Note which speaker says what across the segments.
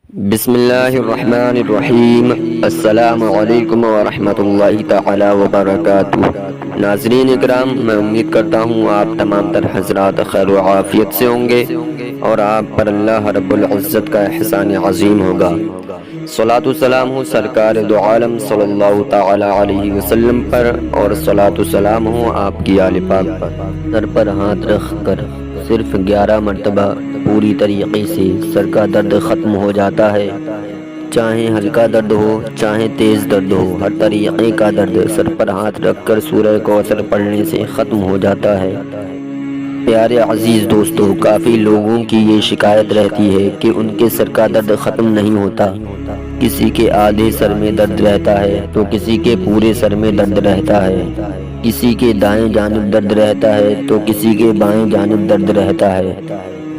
Speaker 1: بسم اللہ الرحمن الرحیم۔ السلام علیکم ورحمۃ اللہ تعالی وبرکاتہ۔ ناظرین اکرام، میں امید کرتا ہوں آپ تمام تر حضرات خیر و عافیت سے ہوں گے اور آپ پر اللہ رب العزت کا احسان عظیم ہوگا۔ صلاۃ و سلام ہو سرکار دو عالم صلی اللہ تعالی علیہ وسلم پر، اور صلاۃ و سلام ہو آپ کی آل پاک پر۔ سر پر ہاتھ رکھ کر صرف 11 مرتبہ پوری طریقے سے سر کا درد ختم ہو جاتا ہے، چاہے ہلکا درد ہو چاہے تیز درد ہو، ہر طریقے کا درد سر پر ہاتھ رکھ کر سورہ کوثر پڑھنے سے ختم ہو جاتا ہے۔ پیارے عزیز دوستو، کافی لوگوں کی یہ شکایت رہتی ہے کہ ان کے سر کا درد ختم نہیں ہوتا۔ کسی کے آدھے سر میں درد رہتا ہے تو کسی کے پورے سر میں درد رہتا ہے، کسی کے دائیں جانب درد رہتا ہے تو کسی کے بائیں جانب درد رہتا ہے،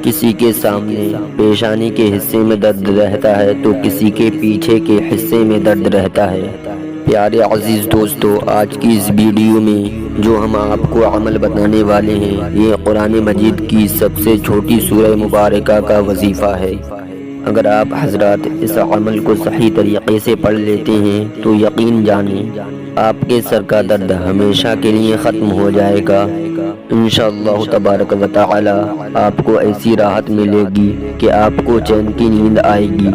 Speaker 1: کسی کے سامنے پیشانی کے حصے میں درد رہتا ہے تو کسی کے پیچھے کے حصے میں درد رہتا ہے۔ پیارے عزیز دوستو، آج کی اس ویڈیو میں جو ہم آپ کو عمل بتانے والے ہیں، یہ قرآن مجید کی سب سے چھوٹی سورہ مبارکہ کا وظیفہ ہے۔ اگر آپ حضرات اس عمل کو صحیح طریقے سے پڑھ لیتے ہیں تو یقین جانیں آپ کے سر کا درد ہمیشہ کے لیے ختم ہو جائے گا۔ انشاءاللہ تبارک و تعالی آپ کو ایسی راحت ملے گی کہ آپ کو چین کی نیند آئے گی،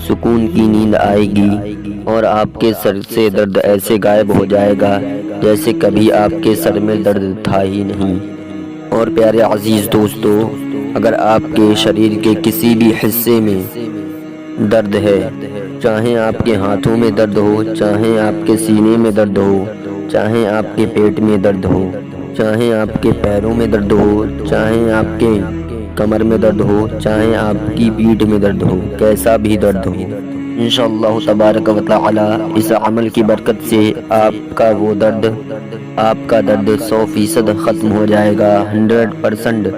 Speaker 1: سکون کی نیند آئے گی، اور آپ کے سر سے درد ایسے غائب ہو جائے گا جیسے کبھی آپ کے سر میں درد تھا ہی نہیں۔ اور پیارے عزیز دوستو، اگر آپ کے شریر کے کسی بھی حصے میں درد ہے، چاہے آپ کے ہاتھوں میں درد ہو، چاہے آپ کے سینے میں درد ہو، چاہے آپ کے پیٹ میں درد ہو، چاہے آپ کے پیروں میں درد ہو، چاہے آپ کے کمر میں درد ہو، چاہے آپ کی پیٹھ میں درد ہو، کیسا بھی درد ہو، انشاءاللہ تبارک و تعالی اس عمل کی برکت سے آپ کا وہ درد، آپ کا درد 100% ختم ہو جائے گا، 100%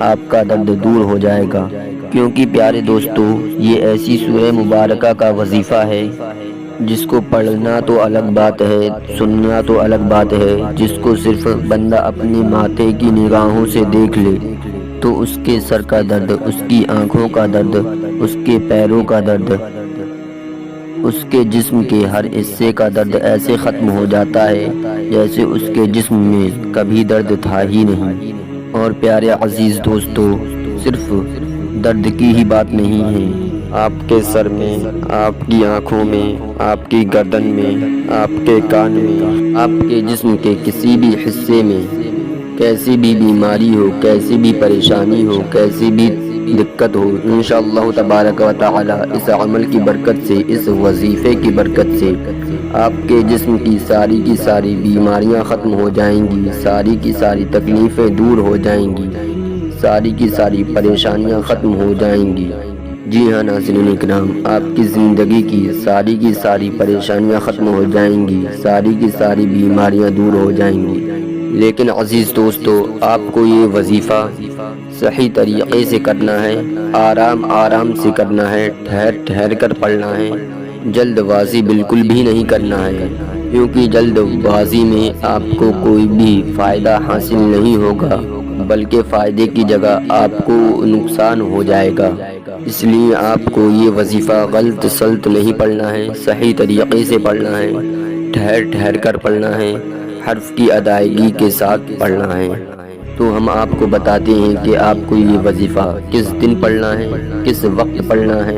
Speaker 1: آپ کا درد دور ہو جائے گا۔ کیونکہ پیارے دوستو، یہ ایسی سورہ مبارکہ کا وظیفہ ہے جس کو پڑھنا تو الگ بات ہے، سننا تو الگ بات ہے، جس کو صرف بندہ اپنی ماتھے کی نگاہوں سے دیکھ لے تو اس کے سر کا درد، اس کی آنکھوں کا درد، اس کے پیروں کا درد، اس کے جسم کے ہر حصے کا درد ایسے ختم ہو جاتا ہے جیسے اس کے جسم میں کبھی درد تھا ہی نہیں۔ اور پیارے عزیز دوستو، صرف درد کی ہی بات نہیں ہے، آپ کے سر میں، آپ کی آنکھوں میں، آپ کی گردن میں، آپ کے کان میں، آپ کے جسم کے کسی بھی حصے میں کیسی بھی بیماری ہو، کیسی بھی پریشانی ہو، کیسی بھی دقت ہو، انشاءاللہ تبارک و تعالی اس عمل کی برکت سے، اس وظیفے کی برکت سے آپ کے جسم کی ساری بیماریاں ختم ہو جائیں گی، ساری کی ساری تکلیفیں دور ہو جائیں گی، ساری کی ساری پریشانیاں ختم ہو جائیں گی۔ جی ہاں ناظرین اکرام، آپ کی زندگی کی ساری پریشانیاں ختم ہو جائیں گی، ساری کی ساری بیماریاں دور ہو جائیں گی۔ لیکن عزیز دوستو، آپ کو یہ وظیفہ صحیح طریقے سے کرنا ہے، آرام سے کرنا ہے، ٹھہر کر پڑھنا ہے، جلد بازی بالکل بھی نہیں کرنا ہے، کیونکہ جلد بازی میں آپ کو کوئی بھی فائدہ حاصل نہیں ہوگا، بلکہ فائدے کی جگہ آپ کو نقصان ہو جائے گا۔ اس لیے آپ کو یہ وظیفہ غلط سلط نہیں پڑھنا ہے، صحیح طریقے سے پڑھنا ہے، ٹھہر کر پڑھنا ہے، حرف کی ادائیگی کے ساتھ پڑھنا ہے۔ تو ہم آپ کو بتاتے ہیں کہ آپ کو یہ وظیفہ کس دن پڑھنا ہے، کس وقت پڑھنا ہے،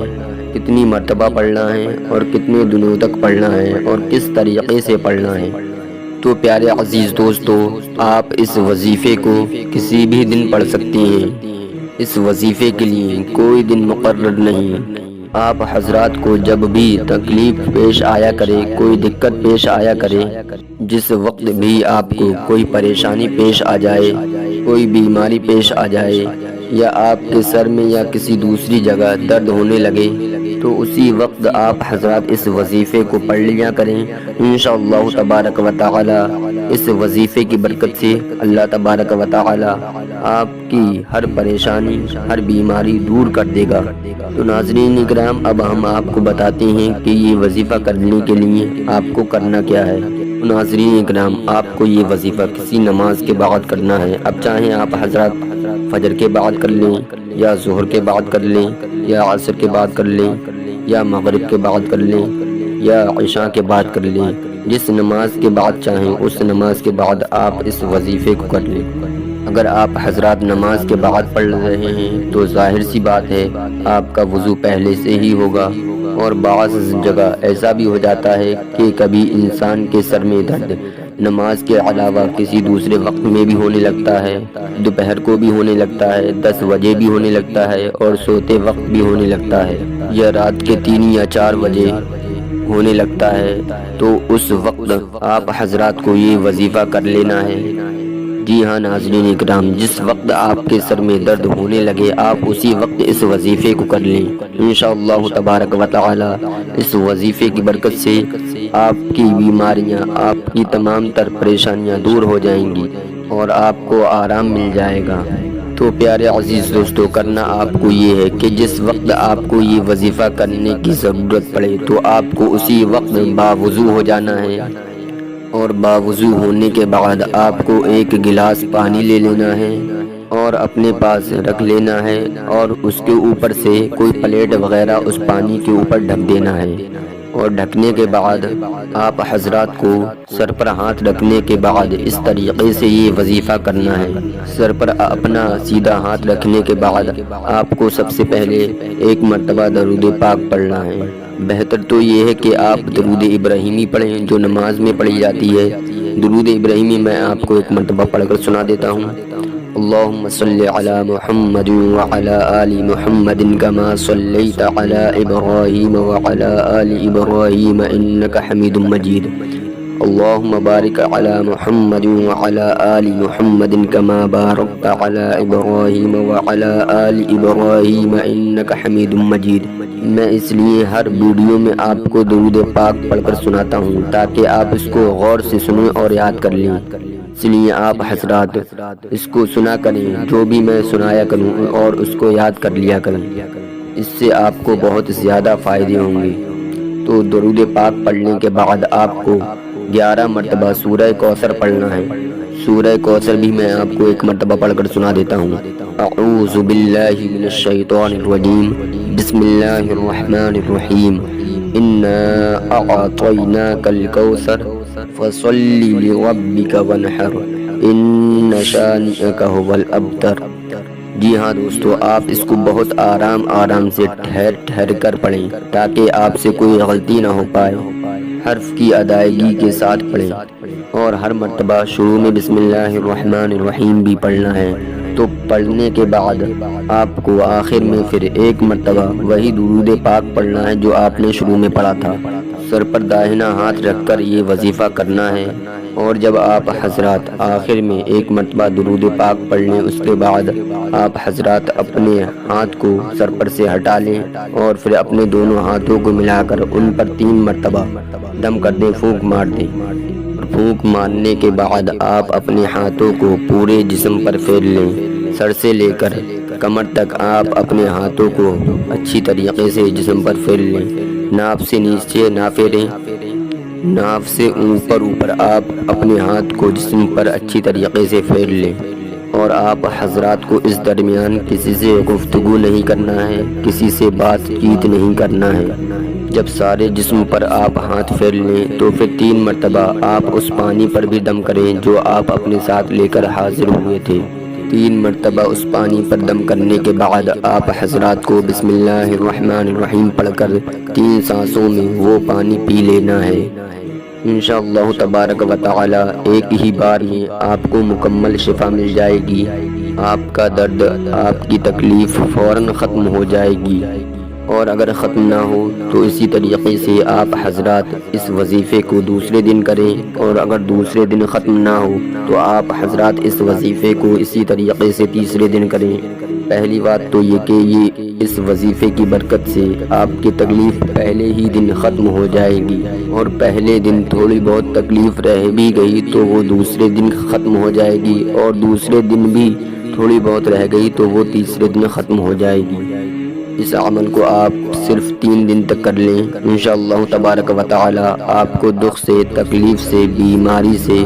Speaker 1: کتنی مرتبہ پڑھنا ہے، اور کتنے دنوں تک پڑھنا ہے، اور کس طریقے سے پڑھنا ہے۔ تو پیارے عزیز دوستو، آپ اس وظیفے کو کسی بھی دن پڑھ سکتے ہیں۔ اس وظیفے کے لیے کوئی دن مقرر نہیں، آپ حضرات کو جب بھی تکلیف پیش آیا کرے، کوئی دقت پیش آیا کرے، جس وقت بھی آپ کو کوئی پریشانی پیش آ جائے، کوئی بیماری پیش آ جائے، یا آپ کے سر میں یا کسی دوسری جگہ درد ہونے لگے، تو اسی وقت آپ حضرات اس وظیفے کو پڑھ لیا کریں۔ انشاءاللہ تبارک و تعالی اس وظیفے کی برکت سے اللہ تبارک و تعالی آپ کی ہر پریشانی، ہر بیماری دور کر دے گا۔ تو ناظرین اکرام، اب ہم آپ کو بتاتے ہیں کہ یہ وظیفہ کرنے کے لیے آپ کو کرنا کیا ہے۔ ناظرین اکرام، آپ کو یہ وظیفہ کسی نماز کے بعد کرنا ہے۔ اب چاہیں آپ حضرات فجر کے بعد کر لیں، یا ظہر کے بعد کر لیں، یا عصر کے بعد کر لیں، یا مغرب کے بعد کر لیں یا عشاء کے بعد کر لیں، جس نماز کے بعد چاہیں اس نماز کے بعد آپ اس وظیفے کو کر لیں۔ اگر آپ حضرات نماز کے بعد پڑھ رہے ہیں تو ظاہر سی بات ہے آپ کا وضو پہلے سے ہی ہوگا، اور بعض جگہ ایسا بھی ہو جاتا ہے کہ کبھی انسان کے سر میں درد نماز کے علاوہ کسی دوسرے وقت میں بھی ہونے لگتا ہے، دوپہر کو بھی ہونے لگتا ہے، 10 بجے بھی ہونے لگتا ہے، اور سوتے وقت بھی ہونے لگتا ہے، یا رات کے 3 یا 4 بجے ہونے لگتا ہے، تو اس وقت آپ حضرات کو یہ وظیفہ کر لینا ہے۔ جی ہاں ناظرین اکرام، جس وقت آپ کے سر میں درد ہونے لگے آپ اسی وقت اس وظیفے کو کر لیں، انشاءاللہ تبارک و تعالی اس وظیفے کی برکت سے آپ کی بیماریاں، آپ کی تمام تر پریشانیاں دور ہو جائیں گی اور آپ کو آرام مل جائے گا۔ تو پیارے عزیز دوستو، کرنا آپ کو یہ ہے کہ جس وقت آپ کو یہ وظیفہ کرنے کی ضرورت پڑے تو آپ کو اسی وقت باوضو ہو جانا ہے، اور باوضو ہونے کے بعد آپ کو ایک گلاس پانی لے لینا ہے اور اپنے پاس رکھ لینا ہے، اور اس کے اوپر سے کوئی پلیٹ وغیرہ اس پانی کے اوپر ڈھک دینا ہے، اور ڈھکنے کے بعد آپ حضرات کو سر پر ہاتھ رکھنے کے بعد اس طریقے سے یہ وظیفہ کرنا ہے۔ سر پر اپنا سیدھا ہاتھ رکھنے کے بعد آپ کو سب سے پہلے ایک مرتبہ درود پاک پڑھنا ہے۔ بہتر تو یہ ہے کہ آپ درود ابراہیمی پڑھیں جو نماز میں پڑھی جاتی ہے۔ درود ابراہیمی میں آپ کو ایک مرتبہ پڑھ کر سنا دیتا ہوں۔ اللہم صلی علی محمد وعلی آل محمد کما صلیت علی ابراہیم وعلی آل ابراہیم انکا حمید مجید۔ اللہم بارک علی محمد وعلی آل محمد کما بارکت علی ابراہیم وعلی آل ابراہیم انکا حمید مجید۔ میں اس لیے ہر ویڈیو میں آپ کو درود پاک پڑھ کر سناتا ہوں تاکہ آپ اس کو غور سے سنیں اور یاد کر لیں، اس لیے آپ حضرات اس کو سنا کریں، جو بھی میں سنایا کروں اور اس کو یاد کر لیا کریں، اس سے آپ کو بہت زیادہ فائدے ہوں گے۔ تو درود پاک پڑھنے کے بعد آپ کو 11 مرتبہ سورہ کوثر پڑھنا ہے۔ سورہ کوثر بھی میں آپ کو ایک مرتبہ پڑھ کر سنا دیتا ہوں۔ اعوذ باللہ من الشیطان الرجیم، بسم اللہ الرحمن الرحیم، انا اعطیناک الکوثر فصل لربک وانحر ان شانئک هو الابتر۔ جی ہاں دوستو، آپ اس کو بہت آرام سے ٹھہر کر پڑھیں تاکہ آپ سے کوئی غلطی نہ ہو پائے۔ حرف کی ادائیگی کے ساتھ پڑھیں، اور ہر مرتبہ شروع میں بسم اللہ الرحمن الرحیم بھی پڑھنا ہے۔ تو پڑھنے کے بعد آپ کو آخر میں پھر ایک مرتبہ وہی درود پاک پڑھنا ہے جو آپ نے شروع میں پڑھا تھا۔ سر پر داہنا ہاتھ رکھ کر یہ وظیفہ کرنا ہے، اور جب آپ حضرات آخر میں ایک مرتبہ درود پاک پڑھ لیں اس کے بعد آپ حضرات اپنے ہاتھ کو سر پر سے ہٹا لیں، اور پھر اپنے دونوں ہاتھوں کو ملا کر ان پر 3 مرتبہ دم کر دیں، پھونک مار دیں۔ پھونک مارنے کے بعد آپ اپنے ہاتھوں کو پورے جسم پر پھیر لیں، سر سے لے کر کمر تک آپ اپنے ہاتھوں کو اچھی طریقے سے جسم پر پھیر لیں۔ ناف سے نیچے نہ پھیریں، ناف سے اوپر آپ اپنے ہاتھ کو جسم پر اچھی طریقے سے پھیر لیں، اور آپ حضرات کو اس درمیان کسی سے گفتگو نہیں کرنا ہے، کسی سے بات چیت نہیں کرنا ہے۔ جب سارے جسم پر آپ ہاتھ پھیر لیں تو پھر 3 مرتبہ آپ اس پانی پر بھی دم کریں جو آپ اپنے ساتھ لے کر حاضر ہوئے تھے۔ 3 مرتبہ اس پانی پر دم کرنے کے بعد آپ حضرات کو بسم اللہ الرحمن الرحیم پڑھ کر 3 سانسوں میں وہ پانی پی لینا ہے۔ انشاءاللہ تبارک و تعالی ایک ہی بار میں آپ کو مکمل شفا مل جائے گی، آپ کا درد، آپ کی تکلیف فوراً ختم ہو جائے گی، اور اگر ختم نہ ہو تو اسی طریقے سے آپ حضرات اس وظیفے کو دوسرے دن کریں، اور اگر دوسرے دن ختم نہ ہو تو آپ حضرات اس وظیفے کو اسی طریقے سے تیسرے دن کریں۔ پہلی بات تو یہ کہ یہ اس وظیفے کی برکت سے آپ کی تکلیف پہلے ہی دن ختم ہو جائے گی، اور پہلے دن تھوڑی بہت تکلیف رہ بھی گئی تو وہ دوسرے دن ختم ہو جائے گی، اور دوسرے دن بھی تھوڑی بہت رہ گئی تو وہ تیسرے دن ختم ہو جائے گی۔ اس عمل کو آپ صرف 3 دن تک کر لیں، انشاءاللہ تبارک و تعالی آپ کو دکھ سے، تکلیف سے، بیماری سے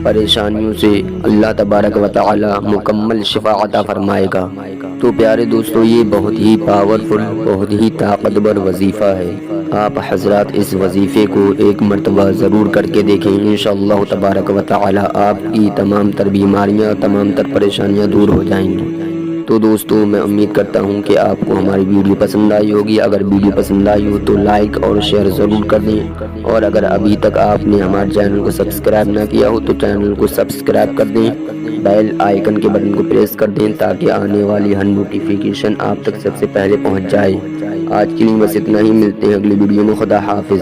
Speaker 1: پریشانیوں سے اللہ تبارک و تعالی مکمل شفا عطا فرمائے گا۔ تو پیارے دوستو، یہ بہت ہی پاورفل، بہت ہی طاقتور وظیفہ ہے۔ آپ حضرات اس وظیفے کو ایک مرتبہ ضرور کر کے دیکھیں، انشاءاللہ تبارک و تعالی آپ کی تمام تر بیماریاں، تمام تر پریشانیاں دور ہو جائیں گی۔ تو دوستو، میں امید کرتا ہوں کہ آپ کو ہماری ویڈیو پسند آئی ہوگی۔ اگر ویڈیو پسند آئی ہو تو لائک اور شیئر ضرور کر دیں، اور اگر ابھی تک آپ نے ہمارے چینل کو سبسکرائب نہ کیا ہو تو چینل کو سبسکرائب کر دیں، بیل آئیکن کے بٹن کو پریس کر دیں تاکہ آنے والی ہر نوٹیفیکیشن آپ تک سب سے پہلے پہنچ جائے۔ آج کے لیے بس اتنا ہی، ملتے ہیں اگلی ویڈیو میں۔ خدا حافظ۔